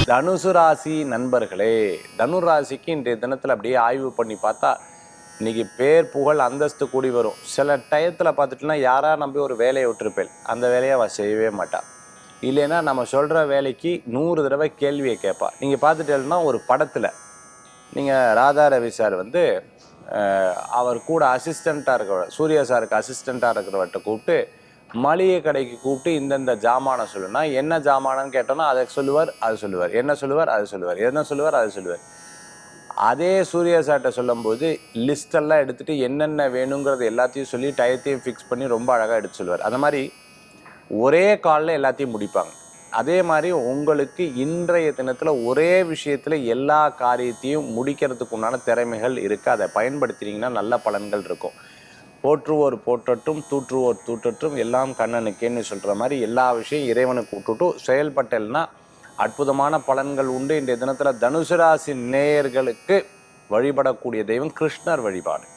தனுசு ராசி நண்பர்களே, தனு ராசிக்கு இன்றைய தினத்தில் அப்படியே ஆய்வு பண்ணி பார்த்தா இன்னைக்கு பேர் புகழ் அந்தஸ்து கூடி வரும். சில டயத்தில் பார்த்துட்டுனா யாரா நம்பி ஒரு வேலையை விட்டுருப்பேன், அந்த வேலையை அவள் செய்யவே மாட்டாள். இல்லைன்னா நம்ம சொல்கிற வேலைக்கு 100 தடவை கேள்வியை கேட்பா. நீங்கள் பார்த்துட்டேன்னா ஒரு படத்தில் நீங்கள் ராதா ரவி சார் வந்து அவர் கூட அசிஸ்டண்ட்டாக இருக்கிறவர், சூர்யா சாருக்கு அசிஸ்டண்ட்டாக இருக்கிறவர்கிட்ட கூப்பிட்டு மளிகை கடைக்கு கூப்பிட்டு இந்தந்த ஜாமானை சொல்லுனா என்ன ஜாமானன்னு கேட்டோன்னா அதை சொல்லுவார், அது சொல்லுவார், என்ன சொல்லுவார், அது சொல்லுவார், என்ன சொல்லுவார், அது சொல்லுவார். அதே சூர்யா சார்கிட்ட சொல்லும்போது லிஸ்டெல்லாம் எடுத்துகிட்டு என்னென்ன வேணுங்கிறது எல்லாத்தையும் சொல்லி டயத்தையும் ஃபிக்ஸ் பண்ணி ரொம்ப அழகாக எடுத்து சொல்லுவார். அந்த மாதிரி ஒரே காலில் எல்லாத்தையும் முடிப்பாங்க. அதே மாதிரி உங்களுக்கு இன்றைய தினத்தில் ஒரே விஷயத்தில் எல்லா காரியத்தையும் முடிக்கிறதுக்கு உண்டான திறமைகள் இருக்குது. அதை பயன்படுத்தினீங்கன்னா நல்ல பலன்கள் இருக்கும். போற்றுவோர் போற்றட்டும், தூற்றுவோர் தூற்றட்டும், எல்லாம் கண்ணனுக்கேன்னு சொல்கிற மாதிரி எல்லா விஷயம் இறைவனுக்கு விட்டுட்டு செயல்பட்டல்னா அற்புதமான பலன்கள் உண்டு. இன்றைய தினத்தில் தனுசு ராசி நேயர்களுக்கு வழிபடக்கூடிய தெய்வம் கிருஷ்ணர் வழிபாடு.